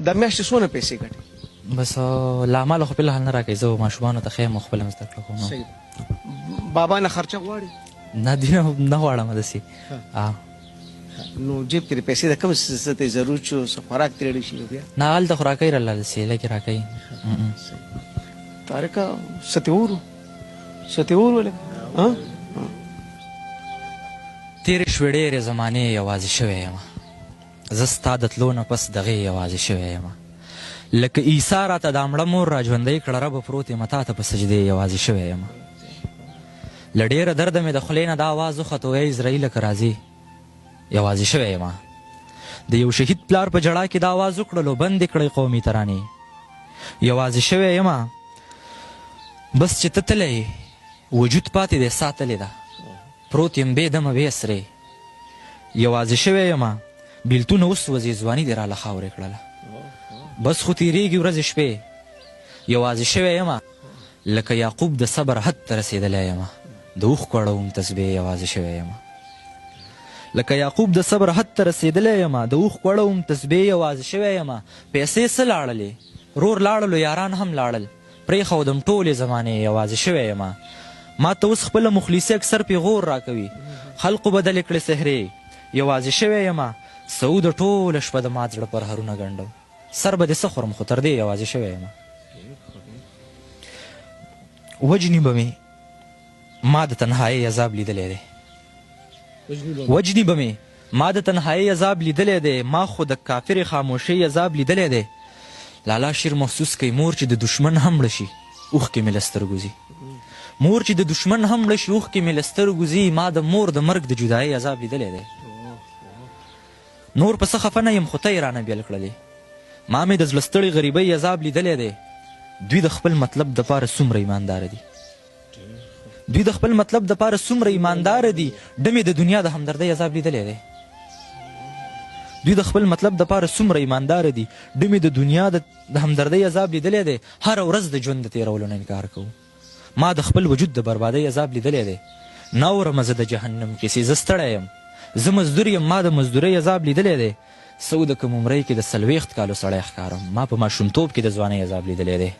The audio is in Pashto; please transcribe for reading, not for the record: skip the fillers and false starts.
د میاشتې څونه پیسې ګټې؟ بس له امله خو فلحال نه راکوي، زه ماشومانو ته ښیم او خپله هم زده کړه کوم. صحیح ده. بابا نه خرچه غواړي؟ نه دینه نه غواړم داسې. نو جیب کې د پیسې د کوم څه ته ضرورت شو، څه خوراک ترې اړین شي بیا؟ نه هلته خو راکوي راله داسې لږې راکوي. طارقه څه دې وورو؟ څه دې وورو لږ؟ تېرې شوې ډېرې زمانې یوازې شوی یم، زه ستا د تلو نه پس دغې یوازې شوی یم. لکه عیسی راته دا مړه مور را ژوندی کړه، ربه پروت یم تا ته په سجدې یوازې شوی یم. له ډېره درده مې د خولې نه دا آواز وخوت وی اسراییله که راځې یوازې شوی یم. د یو شهید پلار په ژړا کې دا آواز وکړلو بندې کړئ قومي ترانې یوازې شوی یم. بس چې ته تللی وجود پاتې دی ساتلې ده، پروت یم بې دمه بې سرې یوازې شوی یم. بیلتونه اوس وځي ځواني دې راله خاورې کړله، بس خو تېرېږي ورځې شپې یوازې شوی یم. لکه یعقوب د صبر حد ته رسېدلی یم، د اوښکو اړوم تسبې یوازې شوی یم. لکه یعقوب د صبر حد ته رسېدلی یم، د اوښکو اړوم تسبې یوازې شوی یم. پیسې څه لاړلې، رور لاړلو یاران هم لاړل، پرېښودم ټولې زمانې یوازې شوی یم. ما ته اوس خپله مخلصي اکثر پیغور راکوي، خلقو بدلې کړې سحرې یوازې شوی یم. سعود ټوله شپه د مات زړه پرهرونه ګنډم، سر به دې څه خورم خو تر دې یوازې شوی یم. وجني به مې ما د تنهایۍ عذاب لیدلی دی، وجني به مې ما د تنهایۍ عذاب لیدلی دی، ما خو د کافرې خاموشۍ عذاب لیدلی دی. لالا شیر محسوس کوي مور چې د دشمن هم مړه شي اوښکې مې له سترګو ځي، مور چې د دشمن هم مړه شي اوښکې مې له سترګو ځي. ما د مور د مرګ د جدایۍ عذاب لیدلی دی. نور په څه خفه نه یم خو ته یې رانه بیل کړلې، ما مې د زړه ستړې غریبۍ عذاب لیدلی دی. دوی د خپل مطلب دپاره څومره ایمانداره دي، دوی د خپل مطلب دپاره څومره ایمانداره دي. ډمې د دنیا د همدردۍ عذاب لیدلی دی، دوی د خپل مطلب دپاره څومره ایمانداره دي. ډمې د دنیا د همدردۍ عذاب لیدلی دی. هره ورځ د ژوند د تېرولو نه انکار کوو. ما د خپل وجود د بربادۍ عذاب لیدلی دی. نه اورمه زه د جهنم کیسې، زه ستړی یم، زه مزدور یم، ما د مزدورۍ عذاب لیدلی دی. څه د کوم عمرۍ کې د 40 کالو سړی ښکارم، ما په ماشومتوب کې د ځوانۍ عذاب لیدلی دی.